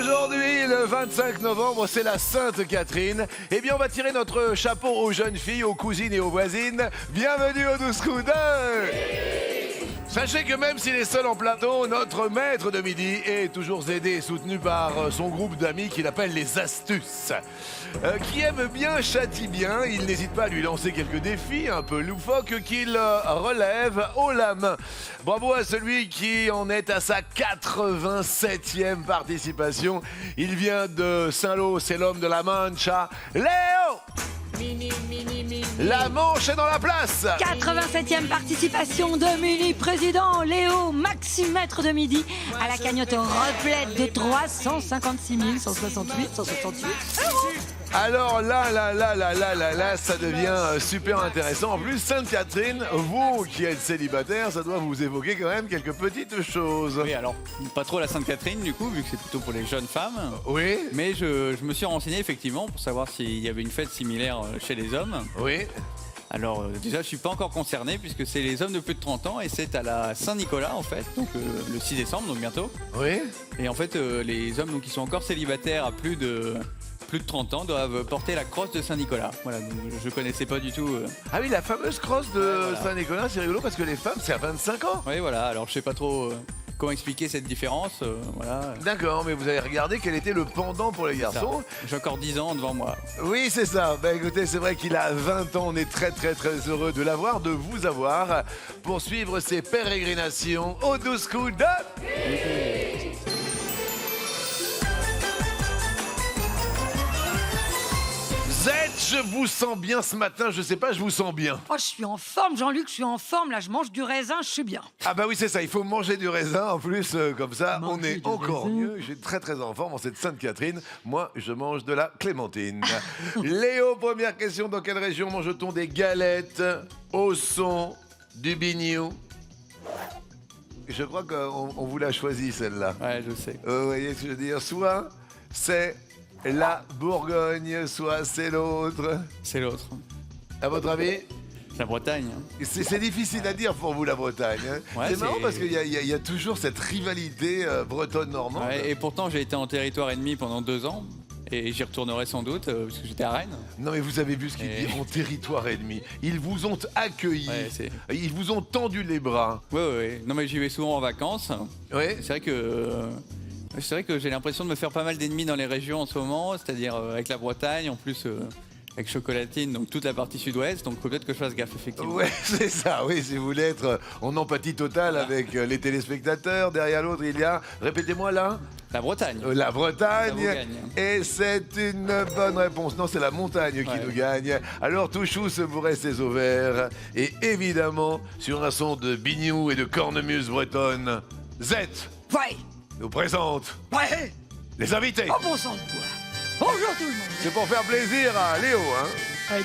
Aujourd'hui, le 25 novembre, c'est la Sainte Catherine. Eh bien, on va tirer notre chapeau aux jeunes filles, aux cousines et aux voisines. Bienvenue au 12 coups d'œil. Sachez que même s'il est seul en plateau, notre maître de midi est toujours aidé et soutenu par son groupe d'amis qu'il appelle les Astuces. Qui aime bien, châtie bien. Il n'hésite pas à lui lancer quelques défis un peu loufoques qu'il relève haut la main. Bravo à celui qui en est à sa 87e participation. Il vient de Saint-Lô, c'est l'homme de la Mancha, Léo! La Manche est dans la place. 87e participation de Mini Président Léo, maximètre de midi, à la cagnotte replète de 356 168 168 euros. Alors là, ça devient super intéressant. En plus, Sainte-Catherine, vous qui êtes célibataire, ça doit vous évoquer quand même quelques petites choses. Oui, alors, pas trop la Sainte-Catherine du coup, vu que c'est plutôt pour les jeunes femmes. Oui. Mais je me suis renseigné effectivement pour savoir s'il y avait une fête similaire chez les hommes. Oui. Alors déjà, je suis pas encore concerné puisque c'est les hommes de plus de 30 ans et c'est à la Saint-Nicolas en fait, donc le 6 décembre, donc bientôt. Oui. Et en fait, les hommes donc, qui sont encore célibataires à plus de 30 ans doivent porter la crosse de Saint-Nicolas. Voilà, donc je connaissais pas du tout. Ah oui, la fameuse crosse de voilà. Saint-Nicolas, c'est rigolo parce que les femmes, c'est à 25 ans. Oui, voilà, alors je sais pas trop comment expliquer cette différence. Voilà. D'accord, mais vous avez regardé quel était le pendant pour les garçons. J'ai encore 10 ans devant moi. Oui, c'est ça. Ben écoutez, c'est vrai qu'il a 20 ans. On est très heureux de l'avoir, de vous avoir, pour suivre ses pérégrinations aux 12 coups d'œil. Je vous sens bien ce matin, je sais pas, je vous sens bien. Oh, je suis en forme, Jean-Luc, je suis en forme. Là, je mange du raisin, je suis bien. Ah bah oui, c'est ça, il faut manger du raisin. En plus, comme ça, on Manger est du encore raisin. mieux. J'ai très en forme en cette Sainte-Catherine. Moi, je mange de la clémentine. Léo, première question. Dans quelle région mange-t-on des galettes au son du bignou? Je crois qu'on vous l'a choisi, celle-là. Ouais, je sais. Vous voyez ce que je veux dire? Soit c'est la Bourgogne, soit c'est l'autre. C'est l'autre. À votre avis? La Bretagne. C'est difficile à dire pour vous, la Bretagne. Hein. Ouais, c'est marrant c'est- parce qu'il y a toujours cette rivalité bretonne-normande. Ouais, et pourtant, j'ai été en territoire ennemi pendant 2 ans. Et j'y retournerai sans doute, parce que j'étais à Rennes. Non, mais vous avez vu ce qu'il Et- dit en territoire ennemi. Ils vous ont accueillis. Ouais, c'est- Ils vous ont tendu les bras. Ouais. Non, mais j'y vais souvent en vacances. Oui. C'est vrai que j'ai l'impression de me faire pas mal d'ennemis dans les régions en ce moment, c'est-à-dire avec la Bretagne, en plus avec Chocolatine, donc toute la partie sud-ouest. Donc peut-être que je fasse gaffe, effectivement. Ouais, c'est ça, oui, si vous voulez être en empathie totale avec les téléspectateurs. Derrière l'autre, il y a, répétez-moi là, La Bretagne. la Bretagne. La Bourgogne. Et c'est une bonne réponse. Non, c'est la montagne qui Ouais. nous gagne. Alors, Touchou se bourrait ses ovaires. Et évidemment, sur un son de bignou et de cornemuse bretonne, Z Ouais, nous présente ouais, les invités. oh bon sang de bois. Bonjour tout le monde. C'est pour faire plaisir à Léo, hein.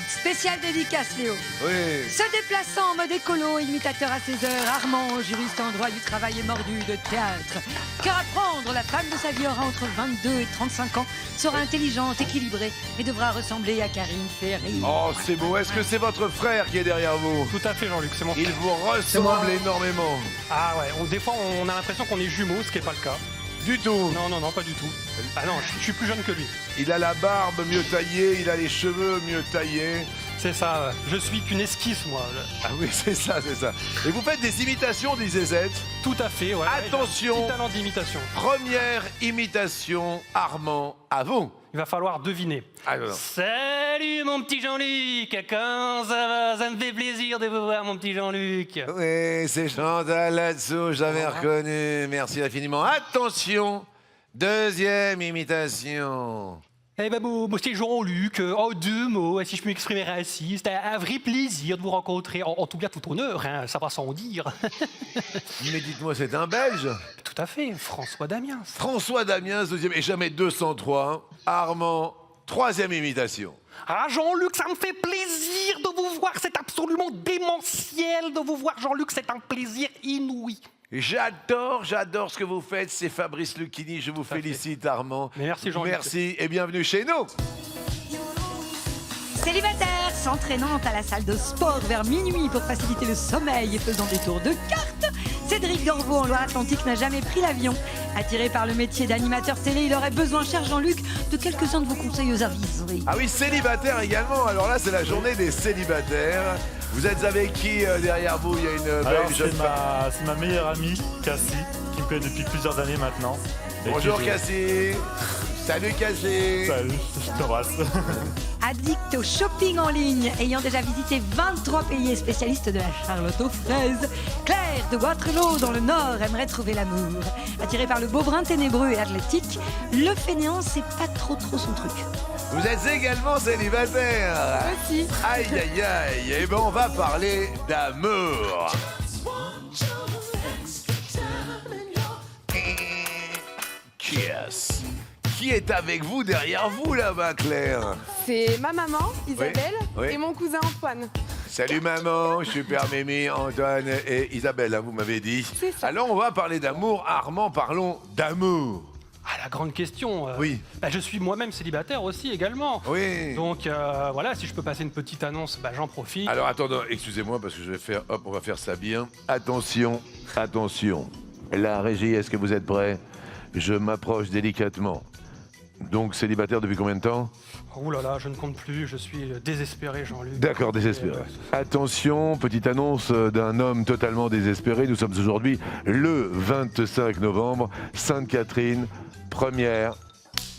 Spéciale dédicace, Léo. Oui. Se déplaçant en mode écolo, imitateur à ses heures, Armand, juriste en droit du travail et mordu de théâtre. Car apprendre, la femme de sa vie aura entre 22 et 35 ans, sera intelligente, équilibrée et devra ressembler à Karine Ferry. Oh, c'est beau. Est-ce que c'est votre frère qui est derrière vous? Tout à fait, Jean-Luc, c'est mon Il frère. vous ressemble énormément. Ah ouais, des fois on a l'impression qu'on est jumeaux, ce qui n'est pas le cas. Du tout. Non, pas du tout. Ah non, je suis plus jeune que lui. Il a la barbe mieux taillée, il a les cheveux mieux taillés. C'est ça, je suis qu'une esquisse, moi. Ah oui, c'est ça. Et vous faites des imitations, disait Z. Tout à fait, ouais. Attention. J'ai un petit talent d'imitation. Première imitation, Armand, à vous. Il va falloir deviner. Alors. Salut mon petit Jean-Luc, comment ça va? Ça me fait plaisir de vous voir mon petit Jean-Luc. Oui, c'est Chantal là-dessous, j'avais reconnu. Merci infiniment. Attention, deuxième imitation. Eh ben mon petit Jean-Luc, en 2 mots, si je peux m'exprimer ainsi, c'était un vrai plaisir de vous rencontrer, en tout bien tout honneur, hein, ça va sans dire. Mais dites-moi, c'est un Belge? Tout à fait, François Damiens. François Damiens, deuxième, et jamais 203. Armand, troisième imitation. Ah Jean-Luc, ça me fait plaisir de vous voir, c'est absolument démentiel de vous voir Jean-Luc, c'est un plaisir inouï. J'adore ce que vous faites, c'est Fabrice Lucchini, je vous félicite Armand. Mais merci, Jean-Luc. Merci et bienvenue chez nous. Célibataire, s'entraînant à la salle de sport vers minuit pour faciliter le sommeil et faisant des tours de cartes, Cédric Gorbeau en Loire-Atlantique n'a jamais pris l'avion, Attiré par le métier d'animateur télé, il aurait besoin, cher Jean-Luc, de quelques-uns de vos conseils aux aviseries. Ah oui, célibataire également. Alors là, c'est la journée des célibataires. Vous êtes avec qui derrière vous? Il y a une Alors, belle jeune femme. c'est ma meilleure amie, Cassie, qui me connaît depuis plusieurs années maintenant. Et Bonjour qui- Cassie. Salut Cassie. Salut, je t'embrasse. Addict au shopping en ligne, ayant déjà visité 23 pays et spécialiste de la charlotte aux fraises, Claire de Waterloo dans le Nord aimerait trouver l'amour. Attiré par le beau brun ténébreux et athlétique, le fainéant c'est pas trop son truc. Vous êtes également célibataire. Aussi. Aïe aïe aïe. Eh ben on va parler d'amour. Qui est avec vous derrière vous là-bas, Claire? C'est ma maman, Isabelle, Oui. et mon cousin Antoine. Salut maman, super Mimi, Antoine et Isabelle, hein, vous m'avez dit. C'est ça. Alors on va parler d'amour. Armand, parlons d'amour. Ah, la grande question. Oui. Je suis moi-même célibataire aussi également. Oui. Donc voilà, si je peux passer une petite annonce, j'en profite. Alors attendez, excusez-moi parce que je vais faire, hop, on va faire ça bien. Attention, attention. La régie, est-ce que vous êtes prêts? Je m'approche délicatement. Donc célibataire depuis combien de temps? Ouh là là, je ne compte plus, je suis désespéré, Jean-Luc. D'accord, désespéré. Attention, petite annonce d'un homme totalement désespéré. Nous sommes aujourd'hui le 25 novembre, Sainte-Catherine, première,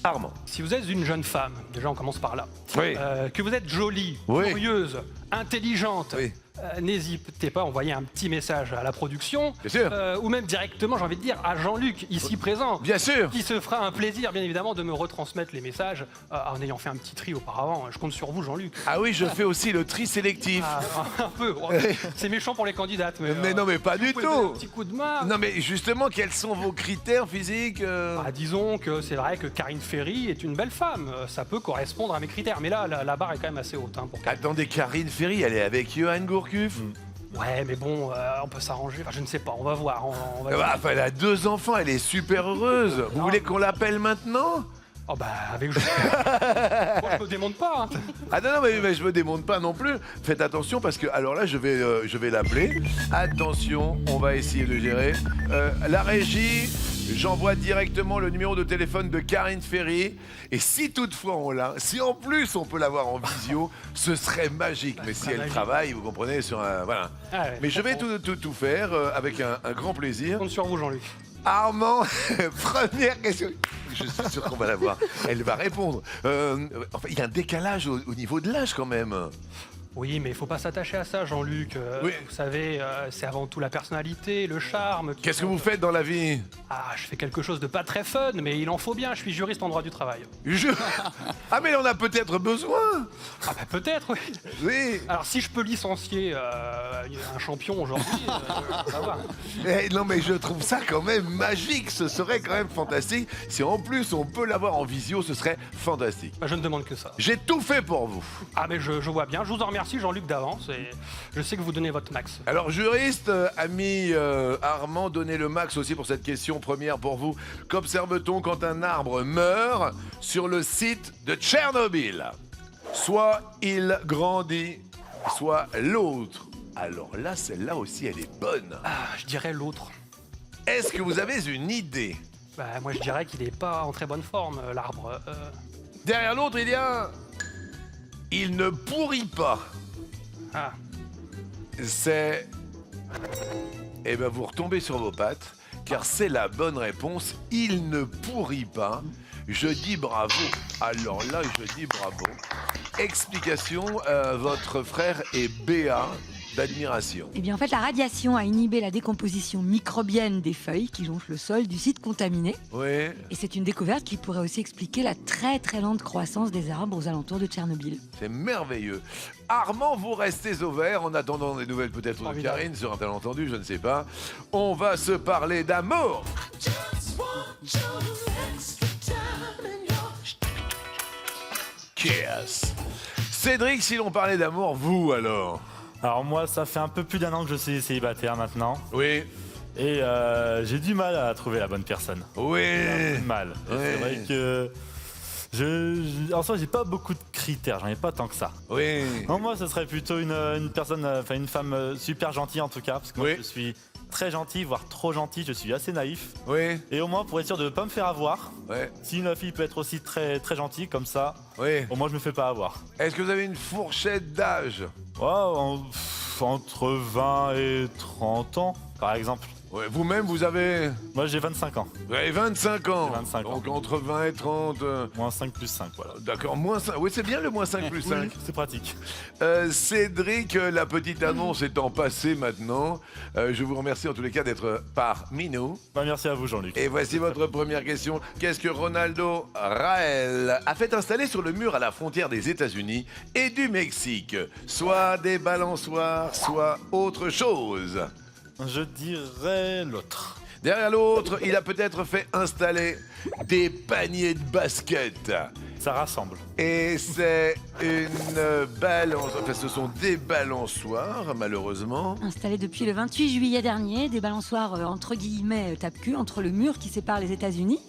Armand. Si vous êtes une jeune femme, déjà on commence par là, Oui. que vous êtes jolie, Oui. curieuse, intelligente, Oui. n'hésitez pas à envoyer un petit message à la production, Bien sûr. ou même directement, j'ai envie de dire, à Jean-Luc, ici présent, Bien sûr. qui se fera un plaisir, bien évidemment, de me retransmettre les messages en ayant fait un petit tri auparavant. Je compte sur vous, Jean-Luc. Ah oui, je fais aussi le tri sélectif. Ah, un peu. C'est méchant pour les candidates, Mais non, mais pas du vous pouvez donner tout. Un petit coup de main. Non mais justement, quels sont vos critères physiques Disons que c'est vrai que Karine Ferry est une belle femme. Ça peut correspondre à mes critères. Mais là, la barre est quand même assez haute. Pour Karine. Attendez, Karine Ferry, elle est avec Johan Gourcuff. Ouais, mais bon, on peut s'arranger. Enfin, je ne sais pas, on va voir. On va Enfin, elle a 2 enfants, elle est super heureuse. Vous voulez qu'on l'appelle maintenant? Oh avec Moi, je me démonte pas. Hein. Ah non, mais je me démonte pas non plus. Faites attention parce que, alors là, je vais l'appeler. Attention, on va essayer de gérer. La régie, j'envoie directement le numéro de téléphone de Karine Ferry. Et si toutefois on l'a, si en plus on peut l'avoir en visio, ce serait magique. Mais si elle magique. travaille, vous comprenez, sur un... Voilà. Ah ouais, Mais je vais comprends. tout faire avec un grand plaisir. Je compte sur vous, Jean-Luc. Armand, première question. Je suis sûr qu'on va la voir. Elle va répondre. Enfin, il y a un décalage au niveau de l'âge quand même. Oui, mais il faut pas s'attacher à ça, Jean-Luc. Oui. Vous savez, c'est avant tout la personnalité, le charme. Qu'est-ce que vous faites dans la vie? Ah, je fais quelque chose de pas très fun, mais il en faut bien. Je suis juriste en droit du travail. Ah mais on a peut-être besoin. Ah peut-être, oui. Oui. Alors si je peux licencier un champion aujourd'hui, ça va. Non mais je trouve ça quand même magique. Ce serait quand même fantastique. Si en plus on peut l'avoir en visio, ce serait fantastique. Je ne demande que ça. J'ai tout fait pour vous. Ah mais je vois bien. Je vous en remercie, Jean-Luc, d'avance. Et je sais que vous donnez votre max. Alors juriste, ami Armand, donnez le max aussi pour cette question première pour vous. Qu'observe-t-on quand un arbre meurt sur le site de Tchernobyl? Soit il grandit, soit l'autre. Alors là, celle-là aussi, elle est bonne. Ah, je dirais l'autre. Est-ce que vous avez une idée? Moi, je dirais qu'il n'est pas en très bonne forme, l'arbre. Derrière l'autre, il y a... Il ne pourrit pas. Ah, C'est... Eh ben, vous retombez sur vos pattes, car c'est la bonne réponse. Il ne pourrit pas. Je dis bravo. Alors là, je dis bravo. Explication, votre frère est BA d'admiration. Eh bien, en fait, la radiation a inhibé la décomposition microbienne des feuilles qui jonchent le sol du site contaminé. Oui. Et c'est une découverte qui pourrait aussi expliquer la très lente croissance des arbres aux alentours de Tchernobyl. C'est merveilleux. Armand, vous restez au vert en attendant des nouvelles peut-être de Formidable. Karine sur un malentendu, je ne sais pas. On va se parler d'amour. Kiss. Cédric, si l'on parlait d'amour, vous alors? Alors moi, ça fait un peu plus d'1 an que je suis célibataire maintenant. Oui. Et j'ai du mal à trouver la bonne personne. Oui. Du mal. Et Ouais. C'est vrai que... En soi, j'ai pas beaucoup de critères, j'en ai pas tant que ça. Oui. Non, moi, ce serait plutôt une personne, enfin une femme super gentille en tout cas, parce que moi, Oui. je suis très gentil, voire trop gentil, je suis assez naïf. Oui, Et au moins, pour être sûr de ne pas me faire avoir, ouais, si une fille peut être aussi très, très gentille comme ça, oui. au moins je me fais pas avoir. Est-ce que vous avez une fourchette d'âge? Ouais, entre 20 et 30 ans, par exemple. Ouais, vous-même, vous avez Moi, j'ai 25 ans. vous avez 25 ans. J'ai 25 ans. Donc entre 20 et 30. Moins 5 plus 5, voilà. D'accord, moins 5. Oui, c'est bien le moins 5 plus 5. Oui, c'est pratique. Cédric, la petite annonce étant passée maintenant, je vous remercie en tous les cas d'être parmi nous. Bah, merci à vous, Jean-Luc. Et voici votre première question. Qu'est-ce que Ronaldo Raël a fait installer sur le mur à la frontière des États-Unis et du Mexique? Soit des balançoires, soit autre chose. Je dirais l'autre. Derrière l'autre, il a peut-être fait installer des paniers de basket. Ça rassemble. Et c'est une balance... Enfin, ce sont des balançoires, malheureusement. Installés depuis le 28 juillet dernier, des balançoires entre guillemets tape-cul entre le mur qui sépare les États-Unis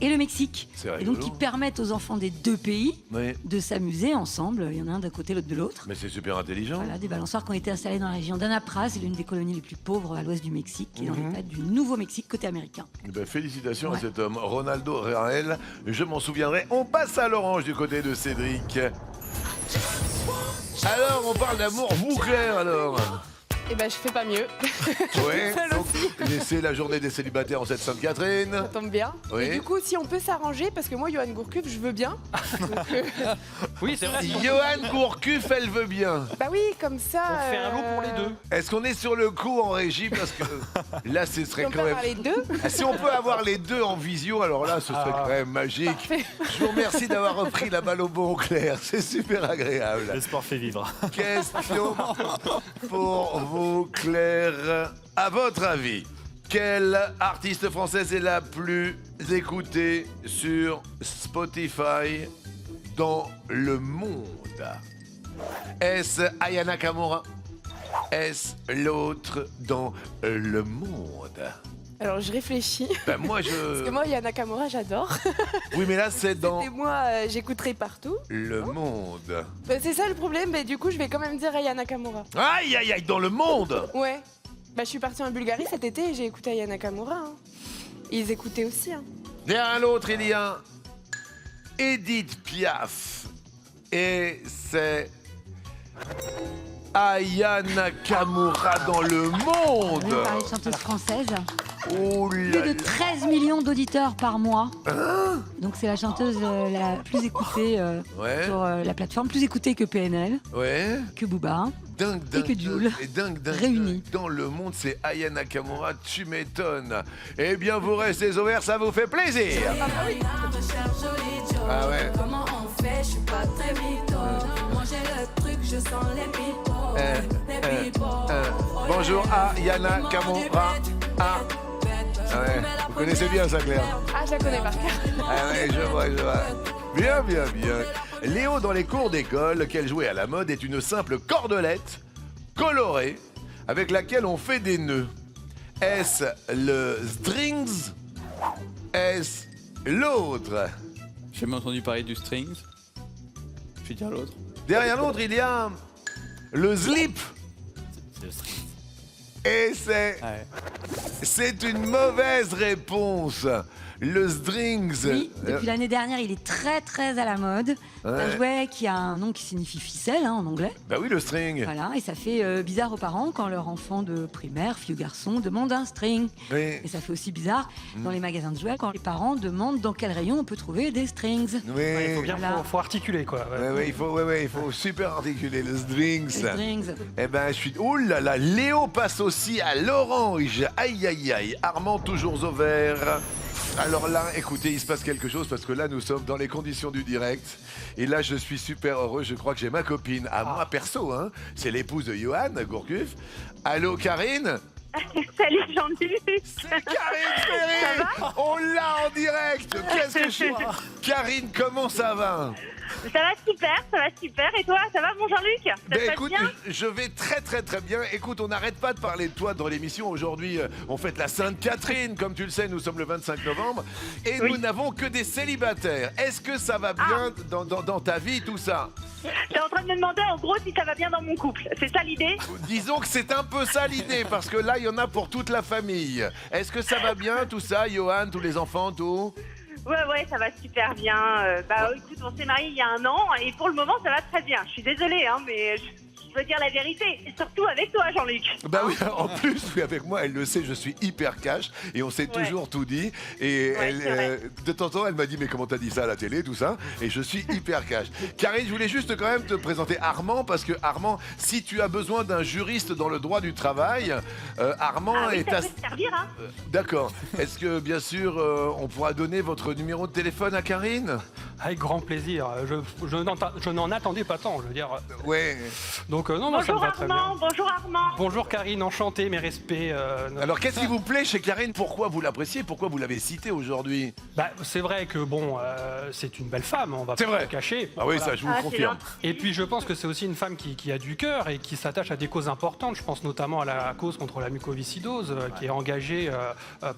et le Mexique. C'est Et rigolo. donc qui permettent aux enfants des deux pays Oui, de s'amuser ensemble. Il y en a un d'un côté, l'autre de l'autre. mais c'est super intelligent. Voilà, des balançoires qui ont été installés dans la région d'Anapra, c'est l'une des colonies les plus pauvres à l'ouest du Mexique, qui est dans les pattes du Nouveau-Mexique côté américain. Eh ben, félicitations à Ouais. cet homme, Ronaldo Raël. Je m'en souviendrai. On passe à l'orange du côté de Cédric. Alors, on parle d'amour. Vous, Claire, alors? Et ben je fais pas mieux. Ouais, Celle donc, c'est la journée des célibataires en cette Sainte-Catherine. Ça tombe bien. Oui. Et du coup, si on peut s'arranger, parce que moi, Johan Gourcuff, je veux bien. Donc, Oui, c'est vrai. Johan Gourcuff, elle veut bien. bah oui, comme ça. On fait un lot pour les deux. Est-ce qu'on est sur le coup en régie? Parce que là, ce Si serait on peut quand même... avoir les deux. Ah, si on peut avoir les deux en visio, alors là, ce serait quand même magique. Parfait. Je vous remercie d'avoir repris la balle au bon, Claire. C'est super agréable. Le sport fait vivre. Question pour vous, Claire. À votre avis, quelle artiste française est la plus écoutée sur Spotify dans le monde? Est-ce Aya Nakamura? Est-ce l'autre dans le monde? Alors, je réfléchis. Ben moi, Parce que moi, Yana Nakamura, j'adore. Oui, mais là, c'est dans Et moi, j'écouterai partout. le monde. Bah, c'est ça le problème. Mais du coup, je vais quand même dire Aya Nakamura. Aïe, aïe, aïe, dans le monde! Ouais. Bah, je suis partie en Bulgarie cet été et j'ai écouté Aya Nakamura. Hein. Ils écoutaient aussi. Hein. Derrière l'autre, il y a Edith Piaf. Et c'est Aya Nakamura dans le monde. On parler de chanteuse française. Oh Plus là de là. 13 millions d'auditeurs par mois. Donc c'est la chanteuse la plus écoutée Ouais, sur la plateforme, plus écoutée que PNL, ouais. que Booba. Dingue, dingue. que Jul. Et dingue, dingue. Réunis. Dingue. Dans le monde, c'est Aya Nakamura, tu m'étonnes. Eh bien, vous restez ouverts, ça vous fait plaisir. Ah ouais. Comment on fait, je suis pas très mytho. Moi j'ai le truc, je sens les pipo. Les pipo. Bonjour à Yana Nakamura. Ah. Ah ouais. Vous connaissez bien ça, Claire? Ah, je la connais par cœur. Ah ouais, je vois, je vois. Bien, bien, bien. Léo, dans les cours d'école, qu'elle jouait à la mode, est une simple cordelette colorée avec laquelle on fait des nœuds. Est-ce le strings? Est-ce l'autre? J'ai jamais entendu parler du strings. Je vais dire l'autre. Derrière l'autre, il y a le slip. C'est le string. Et Ouais. c'est une mauvaise réponse. Le strings. Oui, depuis l'année dernière, il est très très à la mode. C'est un Ouais. jouet qui a un nom qui signifie ficelle en anglais. Bah oui, le string. Voilà, et ça fait bizarre aux parents quand leur enfant de primaire, fille ou garçon, demande un string. Oui. Et ça fait aussi bizarre dans les magasins de jouets quand les parents demandent dans quel rayon on peut trouver des strings. Oui. Il faut bien Voilà. faut articuler, quoi. Ouais. Ouais, il faut super articuler le strings. Les strings. Eh ben, je suis... Ouh là là, Léo passe aussi à l'orange. Aïe, aïe, aïe. Armand, toujours au vert. Alors là, écoutez, il se passe quelque chose parce que là, nous sommes dans les conditions du direct. Et là, je suis super heureux. Je crois que j'ai ma copine, à moi perso, hein. C'est l'épouse de Johan Gourcuff. Allô, Karine? Salut Jean-Luc. C'est Karine Ferry. On l'a en direct. Qu'est-ce que je suis... Karine, comment ça va? Ça va super. Et toi, ça va mon Jean-Luc? Ça Ben se passe écoute, bien? je vais très très très bien. Écoute, on n'arrête pas de parler de toi dans l'émission. Aujourd'hui, on fête la Sainte-Catherine. Comme tu le sais, nous sommes le 25 novembre. Et Oui. nous n'avons que des célibataires. Est-ce que ça va bien dans ta vie, tout ça? T'es en train de me demander en gros si ça va bien dans mon couple. C'est ça l'idée? Disons que c'est un peu ça l'idée, parce que là, il y en a pour toute la famille. Est-ce que ça va bien, tout ça, Johan, tous les enfants, tout? Ouais, ça va super bien. Écoute, on s'est mariés il y a 1 an et pour le moment, ça va très bien. Je suis désolée, hein, mais je veux dire la vérité. Et surtout avec toi, Jean-Luc. Bah oui, en plus, oui, avec moi, elle le sait, je suis hyper cash et on s'est toujours tout dit. Et Ouais, c'est vrai. de temps en temps, elle m'a dit, mais comment t'as dit ça à la télé, tout ça? Et je suis hyper cash. Karine, je voulais juste quand même te présenter Armand, parce que Armand, si tu as besoin d'un juriste dans le droit du travail, Armand Ah oui, est ça à... peut te servir, hein. D'accord. Est-ce que, bien sûr, on pourra donner votre numéro de téléphone à Karine? Avec grand plaisir. Je n'en attendais pas tant, je veux dire. Ouais. Donc non, ça me Bonjour va très bien. Armand, bonjour Armand. Bonjour Karine, enchanté, mes respects. Alors, qu'est-ce qui vous plaît chez Karine? Pourquoi vous l'appréciez? Pourquoi vous l'avez citée aujourd'hui? Bah, c'est vrai que bon, c'est une belle femme, on va C'est pas vrai. le cacher. Ah oui, Voilà. ça, je vous Ah, c'est confirme. Et puis je pense que c'est aussi une femme qui a du cœur et qui s'attache à des causes importantes. Je pense notamment à la cause contre la mucoviscidose, qui est engagée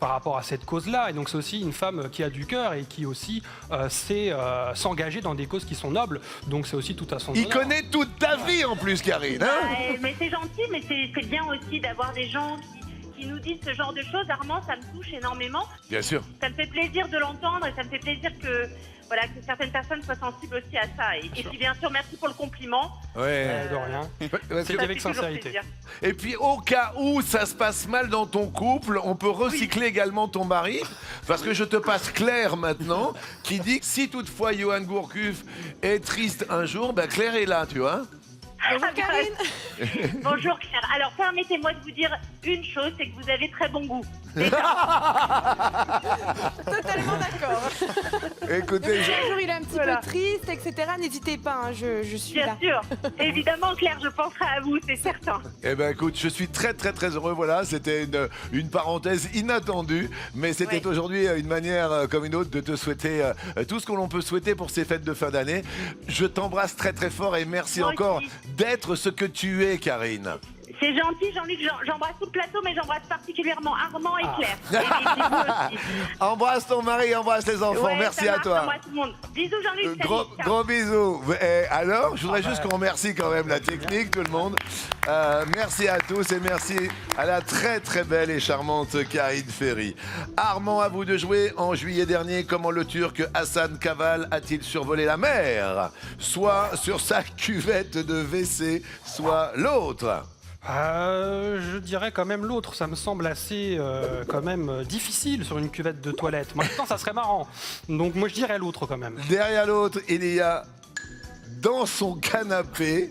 par rapport à cette cause-là. Et donc c'est aussi une femme qui a du cœur et qui aussi sait s'engager dans des causes qui sont nobles. Donc c'est aussi tout à son Il honneur. connaît toute ta vie en plus, Karine. Hein? Mais c'est gentil, mais c'est bien aussi d'avoir des gens qui nous disent ce genre de choses. Armand, ça me touche énormément. Bien sûr. Ça me fait plaisir de l'entendre et ça me fait plaisir que certaines personnes soient sensibles aussi à ça. Et puis bien sûr, merci pour le compliment. Ouais. De rien. Parce que- C'est avec Ça fait toujours sincérité. plaisir. Et puis au cas où ça se passe mal dans ton couple, on peut recycler également ton mari, parce que je te passe Claire maintenant, qui dit que si toutefois Johan Gourcuff est triste un jour, ben Claire est là, tu vois. Bonjour Karine. Bonjour Claire. Alors permettez-moi de vous dire une chose, c'est que vous avez très bon goût. Totalement d'accord. Écoutez, Si un jour il est un petit Voilà. peu triste, etc., n'hésitez pas, hein, je suis Bien là. sûr. Évidemment Claire, je penserai à vous, c'est certain. eh ben écoute, je suis très heureux, voilà, c'était une parenthèse inattendue, mais c'était Ouais. aujourd'hui une manière comme une autre de te souhaiter tout ce que l'on peut souhaiter pour ces fêtes de fin d'année. Je t'embrasse très fort et merci Moi encore aussi. d'être ce que tu es, Karine. C'est gentil Jean-Luc, j'embrasse tout le plateau, mais j'embrasse particulièrement Armand et Claire. Et puis vous aussi. Embrasse ton mari, embrasse les enfants, Ouais, merci ça à marche, toi. j'embrasse tout le monde. Bisous Jean-Luc, salut, Gros, ciao. gros bisous. Alors, je voudrais juste qu'on remercie quand même la technique, tout le monde. Merci à tous et merci à la très belle et charmante Karine Ferry. Armand, à vous de jouer. En juillet dernier, comment le Turc Hassan Kaval a-t-il survolé la mer? Soit sur sa cuvette de WC, soit l'autre. Je dirais quand même l'autre, ça me semble assez quand même difficile sur une cuvette de toilette. Maintenant, ça serait marrant. Donc moi je dirais l'autre quand même. Derrière l'autre, il y a dans son canapé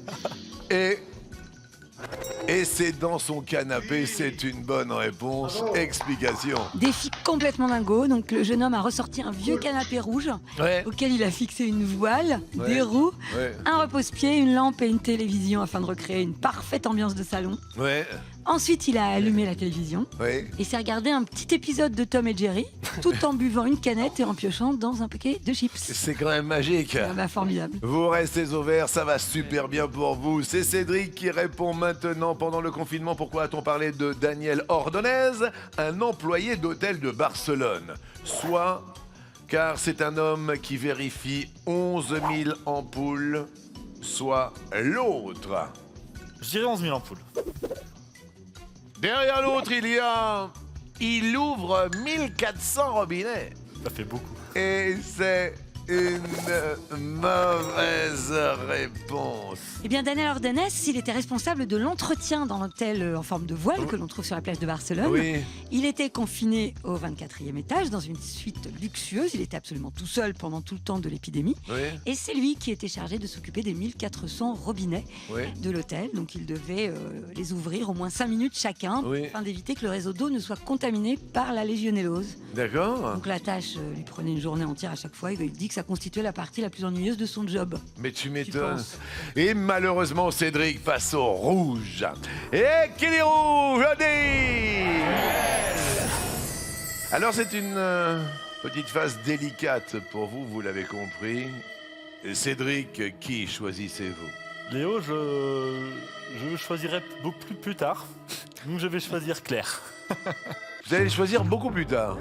et c'est dans son canapé, c'est une bonne réponse. Explication. Défi complètement dingo. Donc le jeune homme a ressorti un vieux canapé rouge Ouais. auquel il a fixé une voile, Ouais. des roues, Ouais. un repose-pied, une lampe et une télévision afin de recréer une parfaite ambiance de salon. Ouais. Ensuite, il a allumé la télévision Ouais. et s'est regardé un petit épisode de Tom et Jerry tout en buvant une canette et en piochant dans un paquet de chips. C'est quand même magique. Ah bah, formidable. Vous restez au vert, ça va super bien pour vous. C'est Cédric qui répond maintenant. Pendant le confinement, pourquoi a-t-on parlé de Daniel Ordonez, un employé d'hôtel de Barcelone? Soit car c'est un homme qui vérifie 11 000 ampoules, soit l'autre. Je dirais 11 000 ampoules. Derrière l'autre, il ouvre 1400 robinets. Ça fait beaucoup. Et c'est une mauvaise réponse. Eh bien, Daniel Ordenès, il était responsable de l'entretien dans l'hôtel en forme de voile que l'on trouve sur la plage de Barcelone. Oui. Il était confiné au 24e étage dans une suite luxueuse. Il était absolument tout seul pendant tout le temps de l'épidémie. Oui. Et c'est lui qui était chargé de s'occuper des 1400 robinets Oui. de l'hôtel. Donc il devait les ouvrir au moins 5 minutes chacun Oui. afin d'éviter que le réseau d'eau ne soit contaminé par la légionellose. D'accord. Donc la tâche lui prenait une journée entière à chaque fois. Il dit que ça constituait la partie la plus ennuyeuse de son job. Mais tu m'étonnes. penses. Et malheureusement, Cédric passe au rouge. Et qui est rouge, on dit. Alors, c'est une petite phase délicate pour vous, vous l'avez compris. Et Cédric, qui choisissez-vous? Léo, je choisirais beaucoup plus tard. Donc je vais choisir Claire. Vous allez le choisir beaucoup plus tard.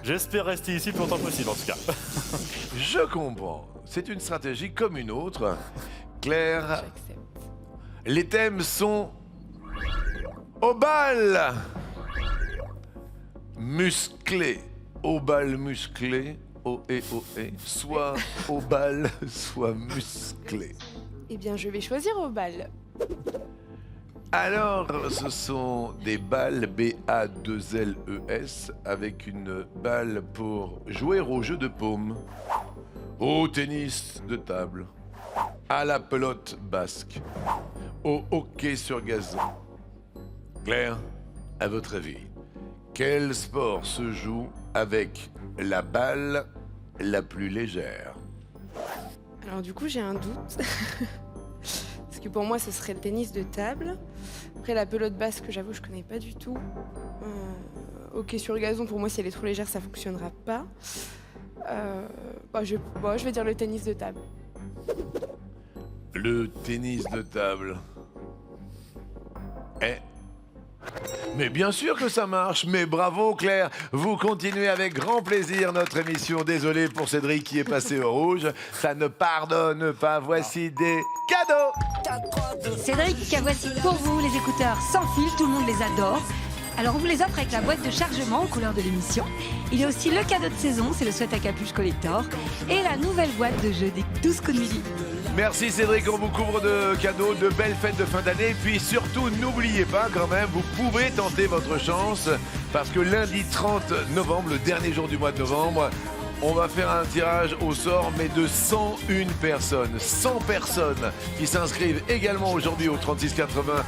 J'espère rester ici le plus longtemps possible en tout cas. Je comprends. C'est une stratégie comme une autre. Claire. J'accepte. Les thèmes sont au bal musclé, au bal musclé, O-E, soit au bal, soit musclé. Eh bien, je vais choisir au bal. Alors, ce sont des balles B-A-2-L-E-S avec une balle pour jouer au jeu de paume, au tennis de table, à la pelote basque, au hockey sur gazon. Claire, à votre avis, quel sport se joue avec la balle la plus légère? Alors du coup, j'ai un doute. Parce que pour moi, ce serait le tennis de table. Après, la pelote basque, j'avoue, je connais pas du tout. Hockey sur gazon, pour moi, si elle est trop légère, ça fonctionnera pas. Je vais dire le tennis de table. Le tennis de table. Mais bien sûr que ça marche, mais bravo Claire, vous continuez avec grand plaisir notre émission. Désolé pour Cédric qui est passé au rouge, ça ne pardonne pas, voici des cadeaux. Cédric, voici pour vous les écouteurs sans fil, tout le monde les adore. Alors on vous les offre avec la boîte de chargement aux couleurs de l'émission. Il y a aussi le cadeau de saison, c'est le sweat à capuche collector. Et la nouvelle boîte de jeux des 12 coups de midi. Merci Cédric, on vous couvre de cadeaux, de belles fêtes de fin d'année. Puis surtout, n'oubliez pas quand même, vous pouvez tenter votre chance. Parce que lundi 30 novembre, le dernier jour du mois de novembre, on va faire un tirage au sort, mais de 101 personnes. 100 personnes qui s'inscrivent également aujourd'hui au 3680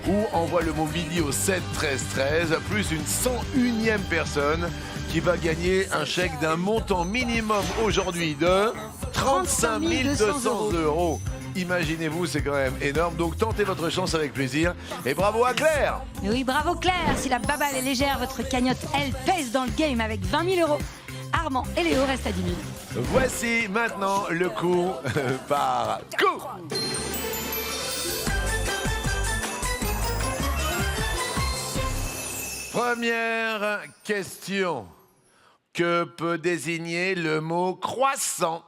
ou envoient le mot midi au 7 13 13, plus une 101e personne qui va gagner un chèque d'un montant minimum aujourd'hui de 35 200 €. Imaginez-vous, c'est quand même énorme. Donc tentez votre chance avec plaisir. Et bravo à Claire. Et oui, bravo Claire. Si la baballe est légère, votre cagnotte, elle, pèse dans le game avec 20 000 €. Armand et Léo restent à 10 000. Voici maintenant le coup par coup. Première question. Que peut désigner le mot croissant?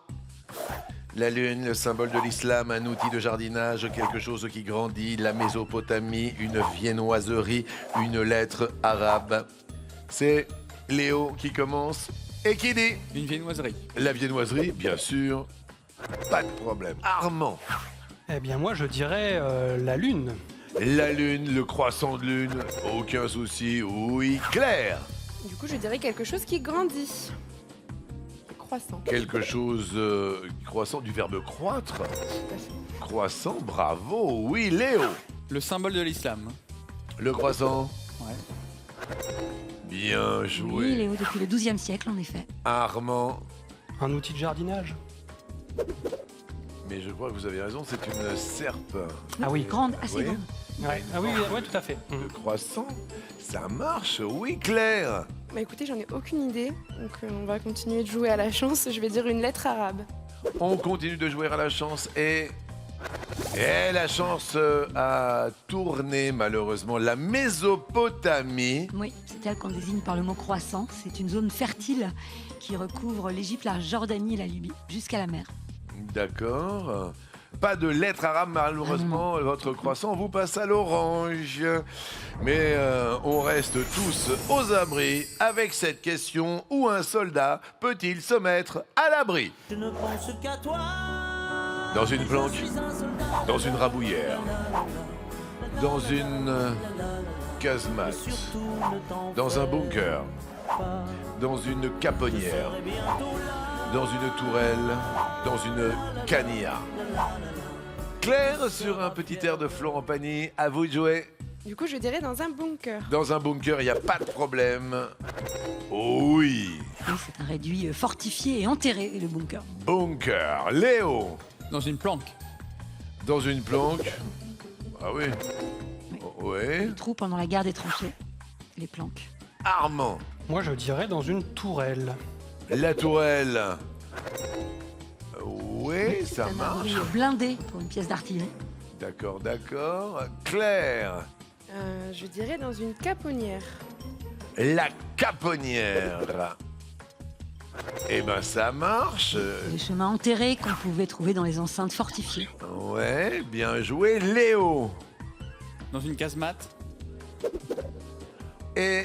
La lune, le symbole de l'islam, un outil de jardinage, quelque chose qui grandit, la Mésopotamie, une viennoiserie, une lettre arabe. C'est Léo qui commence et qui dit? Une viennoiserie. La viennoiserie, bien sûr. Pas de problème. Armand. Eh bien, moi, je dirais la lune. La lune, le croissant de lune, aucun souci. Oui, Claire. Du coup, je dirais quelque chose qui grandit. Croissant. Quelque chose croissant du verbe croître. Croissant, bravo. Oui, Léo. Le symbole de l'islam. Le croissant. Ouais. Bien Oui, joué. Léo, depuis le 12e siècle, en effet. Armand. Un outil de jardinage. Mais je crois que vous avez raison, c'est une serpe. Ah oui. Grande, assez Oui. grande. Ouais. Ah oui, ouais, tout à fait. Le croissant, ça marche. Oui, Claire. Bah écoutez, j'en ai aucune idée. Donc on va continuer de jouer à la chance. Je vais dire une lettre arabe. On continue de jouer à la chance et la chance a tourné malheureusement. La Mésopotamie. Oui, c'est elle qu'on désigne par le mot croissant. C'est une zone fertile qui recouvre l'Égypte, la Jordanie et la Libye, jusqu'à la mer. D'accord. Pas de lettre arabe, malheureusement. Votre croissant vous passe à l'orange. Mais on reste tous aux abris avec cette question. Où un soldat peut-il se mettre à l'abri? Je ne pense qu'à toi. Dans une planque, dans une rabouillère, dans une casemate, dans un bunker, dans une caponnière, dans une tourelle, dans une canilla. Claire, sur un petit air de Florent Pagny, à vous de jouer. Du coup, je dirais dans un bunker. Dans un bunker, il n'y a pas de problème. Oh oui, Oui, c'est un réduit fortifié et enterré, le bunker. bunker. Léo, Dans une planque. dans une planque. Ah oui. Oui. Oui. Les trous pendant la guerre des tranchées, les planques. Armand, Moi, je dirais dans une tourelle. la tourelle. Oui, ça Un marche. abri blindé pour une pièce d'artillerie. D'accord, d'accord. Claire, Je dirais dans une caponnière. la caponnière. Eh ben ça marche. Les chemins enterrés qu'on pouvait trouver dans les enceintes fortifiées. Ouais, bien joué, Léo. Dans une casemate. Et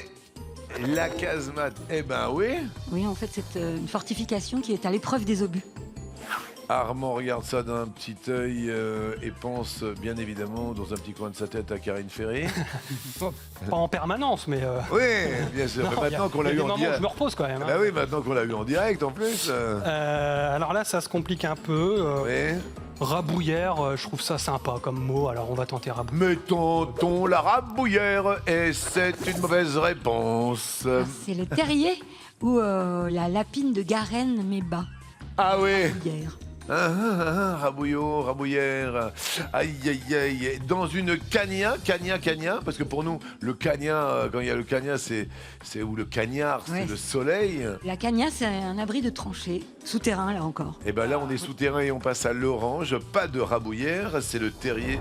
la casemate, eh ben oui. Oui, en fait, c'est une fortification qui est à l'épreuve des obus. Armand regarde ça d'un petit œil et pense bien évidemment dans un petit coin de sa tête à Karine Ferry. Pas en permanence, mais. Oui, bien sûr. Non, Mais maintenant qu'on l'a il y eu a des en moments où je direct. me repose quand même. Hein. Bah oui, maintenant qu'on l'a eu en direct en plus. Alors là, ça se complique un peu. Oui. Rabouillère, je trouve ça sympa comme mot, alors on va tenter rabouillère. Mettons-on la rabouillère et c'est une mauvaise réponse. C'est le terrier ou la lapine de Garenne, mais bas. Ah oui. Hier. Rabouillot, rabouillère. Aïe, aïe, aïe. Dans une cagna, parce que pour nous, le cagna, quand il y a le cagna, c'est où le cagnard, c'est Ouais. le soleil. La cagna, c'est un abri de tranchée, souterrain là encore. Et ben là, on est souterrain et on passe à l'orange. Pas de rabouillère, c'est le terrier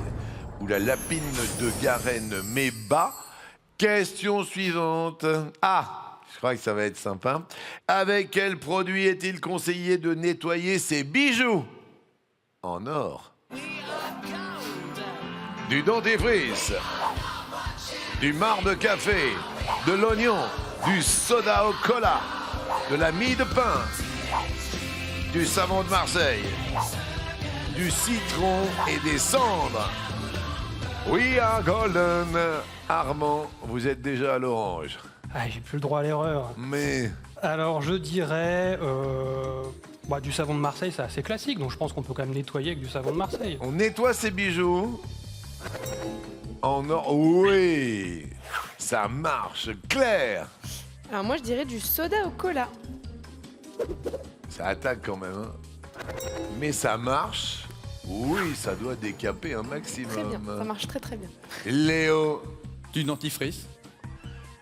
ou la lapine de Garenne, mais bas. Question suivante. Ah! Je crois que ça va être sympa. Avec quel produit est-il conseillé de nettoyer ses bijoux en or? Du dentifrice, du marc de café, de l'oignon, du soda au cola, de la mie de pain, du savon de Marseille, du citron et des cendres. We are golden. Armand, vous êtes déjà à l'orange. Ah, j'ai plus le droit à l'erreur. Mais Alors je dirais du savon de Marseille, c'est assez classique, donc je pense qu'on peut quand même nettoyer avec du savon de Marseille. on nettoie ses bijoux en or. Oui, ça marche. Claire, Alors moi je dirais du soda au cola. ça attaque quand même. Hein. Mais ça marche. Oui, ça doit décaper un maximum. Très bien, ça marche très très bien. Léo, Du dentifrice.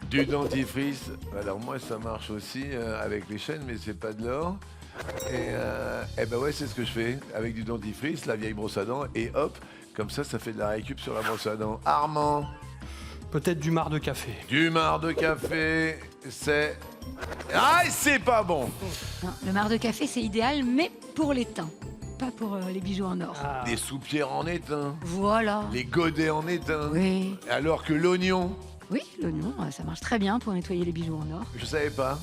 du dentifrice. Alors moi, ça marche aussi avec les chaînes, mais c'est pas de l'or. Et ben ouais, c'est ce que je fais avec du dentifrice, la vieille brosse à dents, et hop, comme ça fait de la récup sur la brosse à dents. Armand, Peut-être du marc de café. du marc de café, c'est... Ah, c'est pas bon. Non, le marc de café, c'est idéal, mais pour l'étain, pas pour les bijoux en or. Ah. Les soupières en étain, Voilà. les godets en étain, Oui. alors que l'oignon, Oui, l'oignon, ça marche très bien pour nettoyer les bijoux en or. je savais pas,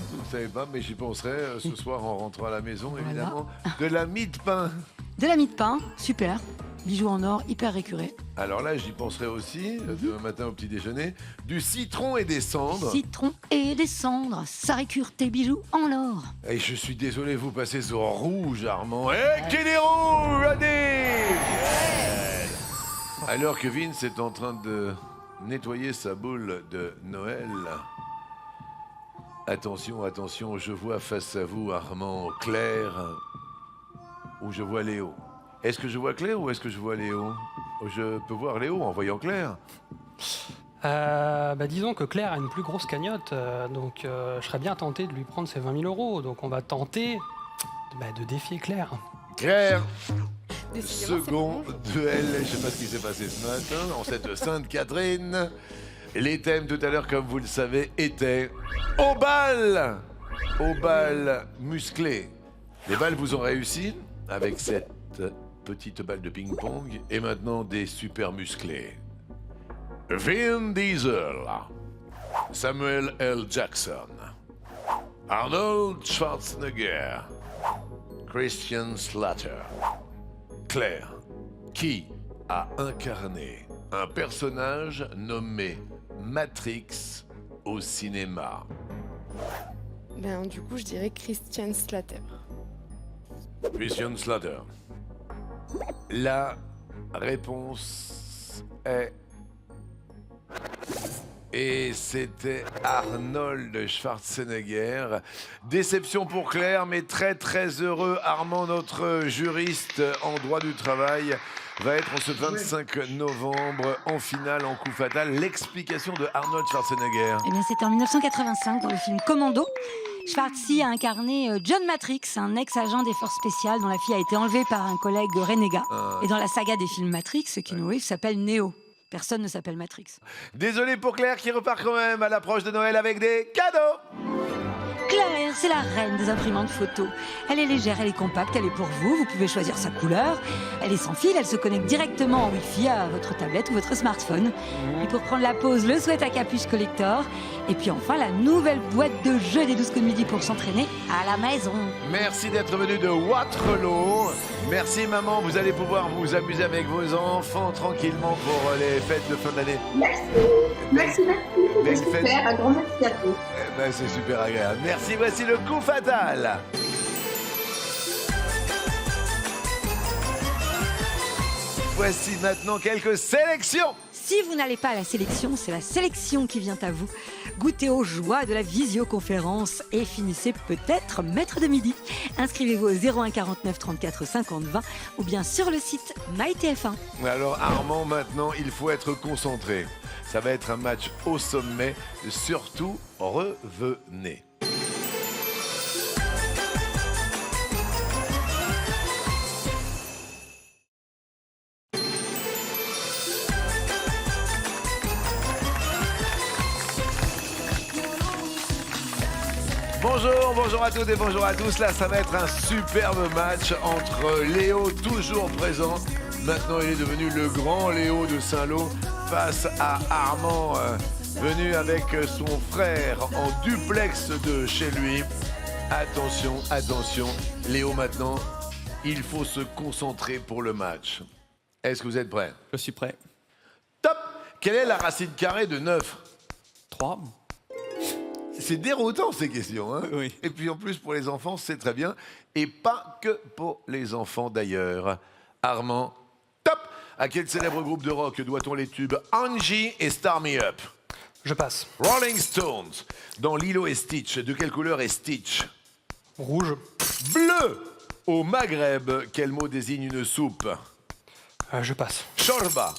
mais j'y penserai ce soir en rentrant à la maison, Voilà. évidemment. De la mie de pain. De la mie de pain, super. Bijoux en or, hyper récurés. Alors là, j'y penserai aussi, demain matin au petit déjeuner, du citron et des cendres. Citron et des cendres, ça récure tes bijoux en or. Et je suis désolé, vous passez sur rouge, Armand. Eh, qu'il est rouge, allez! Alors que Vince est en train de nettoyer sa boule de Noël. Attention, attention, je vois face à vous Armand Claire, ou je vois Léo. Est-ce que je vois Claire ou est-ce que je vois Léo? Je peux voir Léo en voyant Claire. Disons que Claire a une plus grosse cagnotte, donc je serais bien tenté de lui prendre ses 20 000 euros. Donc on va tenter de défier Claire. Claire, Décidément, c'est second bon. duel. Je sais pas ce qui s'est passé ce matin en cette Sainte-Catherine. Les thèmes tout à l'heure, comme vous le savez, étaient au bal musclé. Les balles vous ont réussi avec cette petite balle de ping-pong et maintenant des super musclés. Vin Diesel, Samuel L. Jackson, Arnold Schwarzenegger, Christian Slater. Claire, qui a incarné un personnage nommé Matrix au cinéma? Du coup je dirais Christian Slater. Christian Slater. La réponse est... Et c'était Arnold Schwarzenegger. Déception pour Claire, mais très très heureux. Armand, notre juriste en droit du travail, va être en ce 25 novembre en finale, en coup fatal. L'explication de Arnold Schwarzenegger. Eh bien, c'était en 1985 dans le film Commando. Schwarzenegger a incarné John Matrix, un ex-agent des forces spéciales dont la fille a été enlevée par un collègue renégat. Et dans la saga des films Matrix, Keanu Reeves s'appelle Neo. Personne ne s'appelle Matrix. Désolé pour Claire qui repart quand même à l'approche de Noël avec des cadeaux. Claire c'est la reine des imprimantes photos. Elle est légère, elle est compacte, elle est pour vous. Vous pouvez choisir sa couleur. Elle est sans fil, elle se connecte directement en Wi-Fi à votre tablette ou votre smartphone. Et pour prendre la pause, le Sweat à capuche collector. Et puis enfin, la nouvelle boîte de jeux des 12 coups de midi pour s'entraîner à la maison. Merci d'être venu de Waterloo. Merci maman, vous allez pouvoir vous amuser avec vos enfants tranquillement pour les fêtes de fin d'année. Merci. Belle C'était fête. super. Un grand merci à tous. Eh ben, c'est super agréable. Merci, voici le coup fatal. Voici maintenant quelques sélections. Si vous n'allez pas à la sélection, c'est la sélection qui vient à vous. Goûtez aux joies de la visioconférence et finissez peut-être maître de midi. Inscrivez-vous au 01 49 34 50 20 ou bien sur le site MyTF1. Alors Armand, maintenant, il faut être concentré. Ça va être un match au sommet. Surtout, revenez. Bonjour à toutes et bonjour à tous. Là, ça va être un superbe match entre Léo, toujours présent. Maintenant, il est devenu le grand Léo de Saint-Lô face à Armand, venu avec son frère en duplex de chez lui. Attention, attention. Léo, maintenant, il faut se concentrer pour le match. Est-ce que vous êtes prêts? Je suis prêt. Top! Quelle est la racine carrée de 9? 3. C'est déroutant ces questions, hein? Oui. Et puis en plus pour les enfants, c'est très bien. Et pas que pour les enfants d'ailleurs. Armand, top! À quel célèbre groupe de rock doit-on les tubes Angie et Start Me Up? Je passe. Rolling Stones. Dans Lilo et Stitch, de quelle couleur est Stitch? Rouge. Bleu! Au Maghreb, quel mot désigne une soupe? Je passe. Shorba.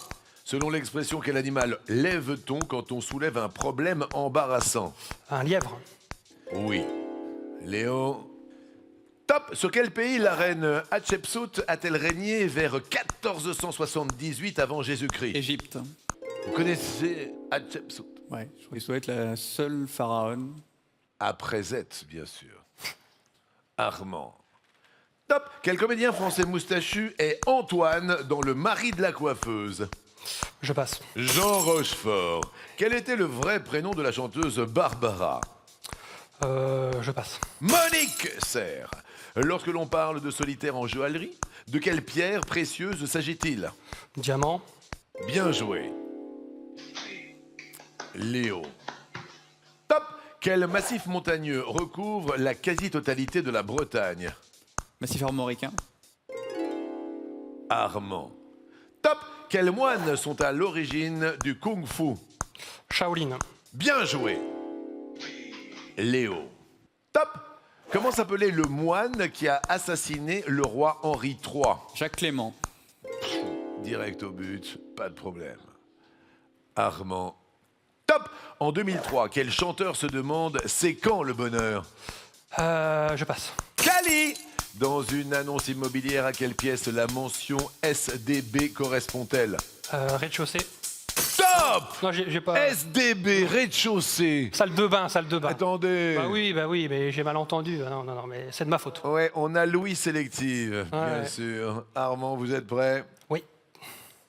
Selon l'expression, quel animal lève-t-on quand on soulève un problème embarrassant? Un lièvre. Oui. Léo. Top! Sur quel pays la reine Hatshepsut a-t-elle régné vers 1478 avant Jésus-Christ? Égypte. Vous connaissez Hatshepsut? Ouais, je crois que ça doit être la seule pharaon. Après Z, bien sûr. Armand. Top! Quel comédien français moustachu est Antoine dans Le mari de la coiffeuse? Je passe. Jean Rochefort. Quel était le vrai prénom de la chanteuse Barbara? Je passe. Monique Serre. Lorsque l'on parle de solitaire en joaillerie, de quelle pierre précieuse s'agit-il? Diamant. Bien joué. Léo. Top! Quel massif montagneux recouvre la quasi-totalité de la Bretagne? Massif armoricain. Armand. Top! Quels moines sont à l'origine du kung-fu? Shaolin. Bien joué. Léo. Top! Comment s'appelait le moine qui a assassiné le roi Henri III? Jacques Clément. Direct au but, pas de problème. Armand. Top! En 2003, quel chanteur se demande « C'est quand le bonheur » Je passe. Cali! Dans une annonce immobilière, à quelle pièce la mention SDB correspond-elle? Rez-de-chaussée. Top! Non, j'ai pas. SDB, rez-de-chaussée. Salle de bain, salle de bain. Attendez. Bah oui, mais j'ai mal entendu. Ah non, mais c'est de ma faute. Ouais, on a Louis Sélective, bien Ouais. sûr. Armand, vous êtes prêts? Oui.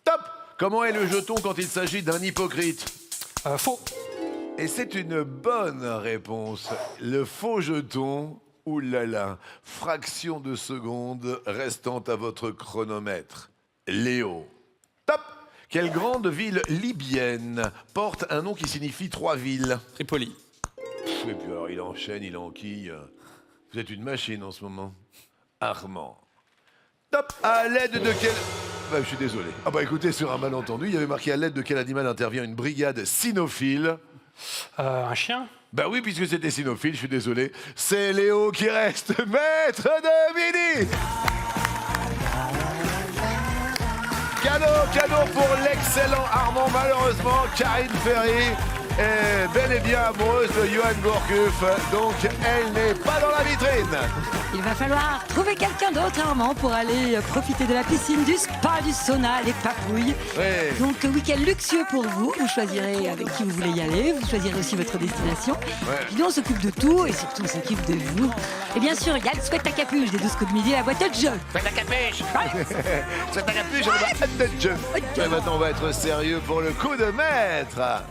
Top! Comment est le jeton quand il s'agit d'un hypocrite? Faux. Et c'est une bonne réponse. Le faux jeton, oulala, fraction de seconde restant à votre chronomètre. Léo. Top! Quelle grande ville libyenne porte un nom qui signifie 3 villes? Tripoli. Et puis alors, il enchaîne, il enquille. Vous êtes une machine en ce moment. Armand. Top! À l'aide de quel... Bah, je suis désolé. Ah bah écoutez, sur un malentendu, il y avait marqué à l'aide de quel animal intervient une brigade cynophile? Un chien. Bah oui, puisque c'était cynophile, je suis désolé. C'est Léo qui reste maître de midi. Cadeau pour l'excellent Armand. Malheureusement, Karine Ferry est bel et bien amoureuse de Johan Gourcuff, donc elle n'est pas dans la vitrine. Il va falloir trouver quelqu'un d'autre, Armand, pour aller profiter de la piscine, du spa, du sauna, les papouilles. Ouais. Donc, week-end luxueux pour vous. Vous choisirez avec qui vous voulez y aller. Vous choisirez aussi votre destination. Ouais. Puis nous, on s'occupe de tout et surtout, on s'occupe de vous. Et bien sûr, il y a le sweat à capuche des 12 coups de midi, la boîte de jeu. C'est la capuche. C'est la capuche, on va être de jeu. Et maintenant, on va être sérieux pour le coup de maître.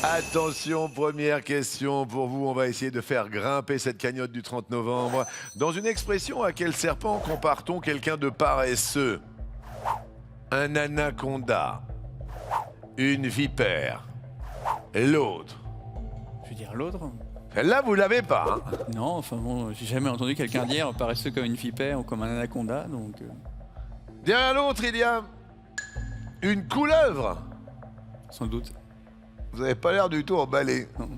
Attention, première question pour vous. On va essayer de faire grimper cette cagnotte du 30 novembre. Dans une expression, à quel serpent compare-t-on quelqu'un de paresseux? Un anaconda, une vipère, l'autre. Je veux dire l'autre. Là, vous l'avez pas. Hein. Non, enfin bon, j'ai jamais entendu quelqu'un dire paresseux comme une vipère ou comme un anaconda, donc. Derrière l'autre, il y a une couleuvre. Sans doute. Vous n'avez pas l'air du tout emballé. Non.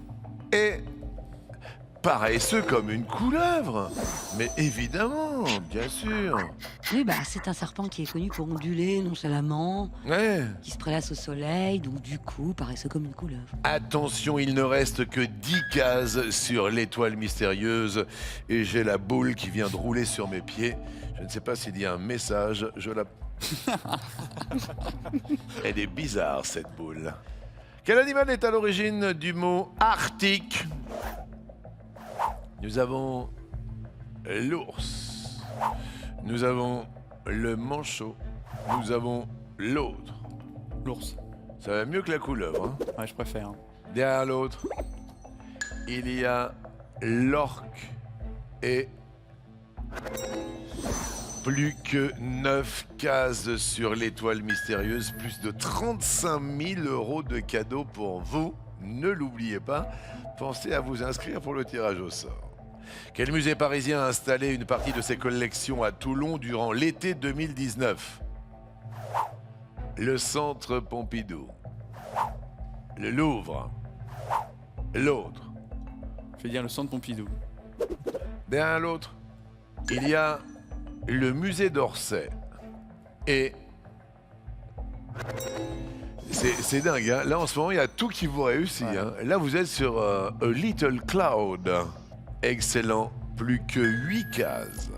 Et paresseux comme une couleuvre. Mais évidemment, bien sûr. Oui, bah, c'est un serpent qui est connu pour onduler nonchalamment, Ouais. qui se prélasse au soleil, donc du coup, paresseux comme une couleuvre. Attention, il ne reste que 10 cases sur l'étoile mystérieuse. Et j'ai la boule qui vient de rouler sur mes pieds. Je ne sais pas s'il y a un message. Je la... Elle est bizarre, cette boule. Quel animal est à l'origine du mot arctique? Nous avons l'ours. Nous avons le manchot. Nous avons l'autre. L'ours. Ça va mieux que la couleuvre. Hein. Ouais, je préfère. Derrière l'autre, il y a l'orque et plus que 9 cases sur l'étoile mystérieuse, plus de 35 000 € de cadeaux pour vous. Ne l'oubliez pas, pensez à vous inscrire pour le tirage au sort. Quel musée parisien a installé une partie de ses collections à Toulon durant l'été 2019? Le Centre Pompidou. Le Louvre. L'autre. Je vais dire le centre Pompidou. Derrière l'autre, il y a le musée d'Orsay. Et c'est dingue, hein. Là en ce moment, il y a tout qui vous réussit. Ouais. Hein. Là, vous êtes sur A Little Cloud. Excellent, plus que 8 cases.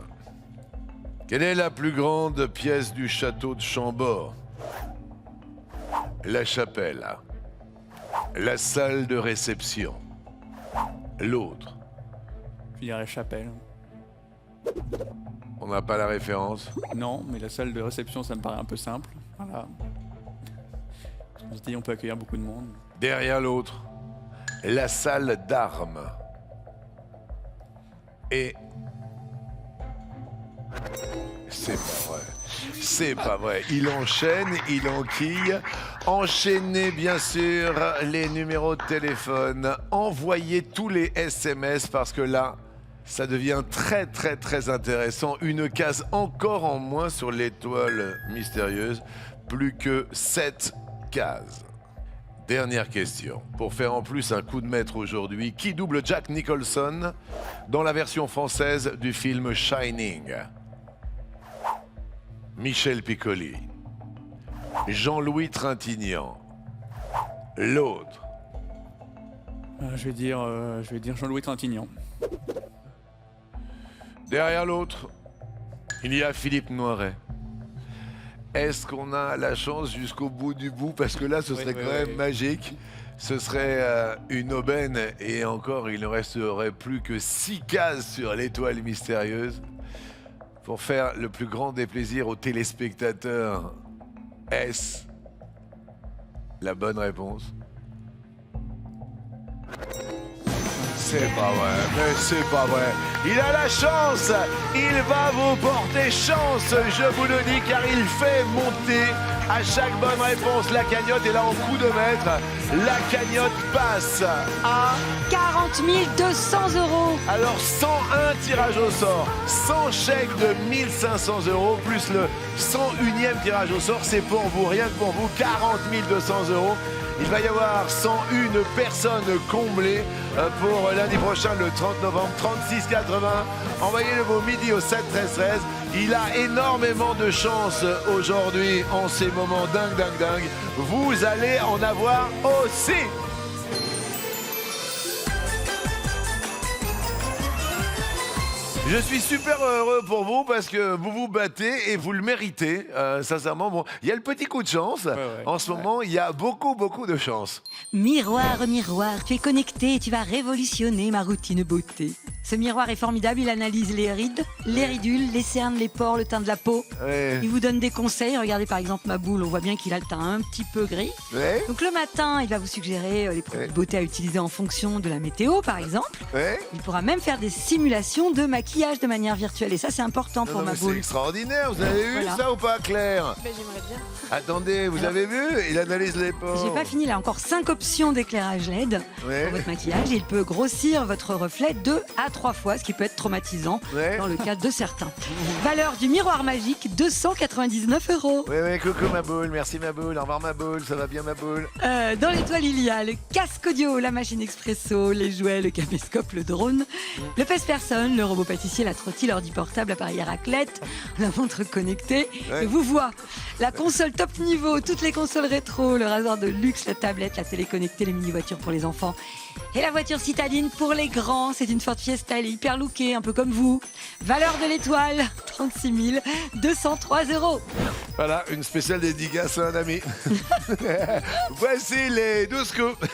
Quelle est la plus grande pièce du château de Chambord? La chapelle. La salle de réception. L'autre. Je vais dire la chapelle. On n'a pas la référence. Non, mais la salle de réception, ça me paraît un peu simple. Voilà. On se dit, on peut accueillir beaucoup de monde. Derrière l'autre, la salle d'armes. Et... C'est pas vrai. C'est pas vrai. Il enchaîne, il enquille. Enchaînez bien sûr les numéros de téléphone. Envoyez tous les SMS parce que là, ça devient très très très intéressant. Une case encore en moins sur l'étoile mystérieuse. Plus que 7 cases. Dernière question. Pour faire en plus un coup de maître aujourd'hui, qui double Jack Nicholson dans la version française du film Shining? Michel Piccoli. Jean-Louis Trintignant. L'autre. Je vais dire Jean-Louis Trintignant. Derrière l'autre, il y a Philippe Noiret. Est-ce qu'on a la chance jusqu'au bout du bout? Parce que là, ce serait quand même magique. Ce serait une aubaine. Et encore, il ne resterait plus que 6 cases sur l'étoile mystérieuse. Pour faire le plus grand des plaisirs aux téléspectateurs. Est-ce la bonne réponse? C'est pas vrai, mais c'est pas vrai. Il a la chance, il va vous porter chance, je vous le dis, car il fait monter à chaque bonne réponse la cagnotte. Et là, en coup de maître, la cagnotte passe à 40 200 €. alors 101 tirages au sort, 100 chèques de 1500 €, plus le 101e tirage au sort, c'est pour vous, rien que pour vous, 40 200 €. Il va y avoir 101 personnes comblées pour lundi prochain, le 30 novembre, 36,80. Envoyez le mot midi au 7 13 13. Il a énormément de chance aujourd'hui en ces moments dingue. Vous allez en avoir aussi. Je suis super heureux pour vous parce que vous vous battez et vous le méritez. Sincèrement, bon, il y a le petit coup de chance. En ce moment, il y a beaucoup de chance. Miroir, miroir, tu es connecté et tu vas révolutionner ma routine beauté. Ce miroir est formidable, il analyse les rides, les ridules, les cernes, les pores, le teint de la peau. Ouais. Il vous donne des conseils. Regardez par exemple ma boule, on voit bien qu'il a le teint un petit peu gris. Ouais. Donc le matin, il va vous suggérer les produits de beauté à utiliser en fonction de la météo par exemple. Ouais. Il pourra même faire des simulations de maquillage de manière virtuelle et ça c'est important pour ma C'est boule. extraordinaire. Vous avez vu Voilà. ça ou pas, Claire? Ben, j'aimerais bien. Attendez, vous avez vu? Il analyse les pores. J'ai pas fini, il a encore 5 options d'éclairage LED Ouais. pour votre maquillage. Il peut grossir votre reflet 2 à 3 fois, ce qui peut être traumatisant Ouais. dans le cas de certains. Valeur du miroir magique, 299 €. Oui, coucou ma boule, merci ma boule, au revoir ma boule, ça va bien ma boule? Dans l'étoile, il y a le casque audio, la machine expresso, les jouets, le caméscope, le drone, le pèse-personne, le robot pâtissier, la trottille, l'ordi portable, l'appareil à raclette, la montre connectée, Ouais. le vous-voix, la console top niveau, toutes les consoles rétro, le rasoir de luxe, la tablette, la télé connectée, les mini-voitures pour les enfants et la voiture citadine pour les grands. C'est une Ford Fiesta, elle est hyper lookée, un peu comme vous. Valeur de l'étoile, 36 203 €. Voilà, une spéciale dédicace à un ami. Voici les 12 coups.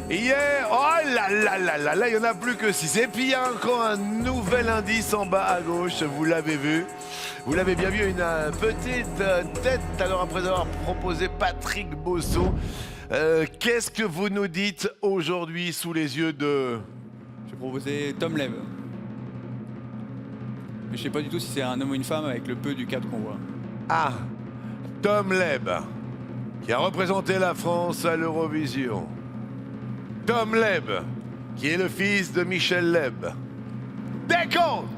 Hier, oh là, il n'y en a plus que 6. Et puis il y a encore un nouvel indice en bas à gauche, vous l'avez vu. Vous l'avez bien vu, une petite tête, alors après avoir proposé Patrick Bosso. Qu'est-ce que vous nous dites aujourd'hui sous les yeux de... J'ai proposé Tom Leb. Mais je sais pas du tout si c'est un homme ou une femme avec le peu du cadre qu'on voit. Ah, Tom Leb, qui a représenté la France à l'Eurovision. Tom Leb, qui est le fils de Michel Leb. Décompte!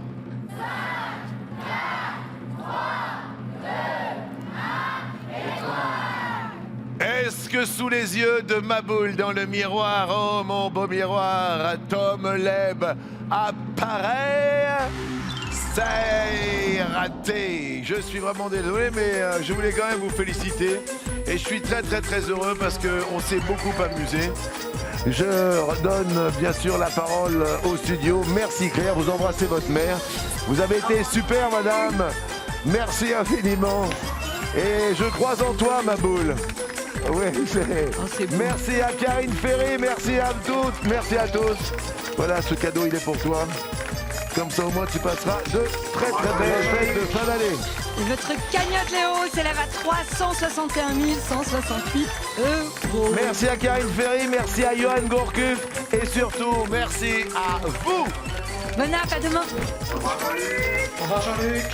Est-ce que sous les yeux de ma boule dans le miroir, oh mon beau miroir, Tom Leb apparaît? C'est raté. Je suis vraiment désolé, mais je voulais quand même vous féliciter. Et je suis très heureux parce qu'on s'est beaucoup amusé. Je redonne bien sûr la parole au studio. Merci Claire, vous embrassez votre mère. Vous avez été super madame. Merci infiniment. Et je crois en toi ma boule. Oui, c'est beau. Merci à Karine Ferry, merci à toutes, merci à tous. Voilà, ce cadeau il est pour toi. Comme ça au moins tu passeras de très belles fêtes de fin d'année. Et votre cagnotte Léo s'élève à 361 168 €. Merci à Karine Ferry, merci à Johan Gourcuff et surtout merci à vous. Bonne app, à demain. Au revoir Jean-Luc.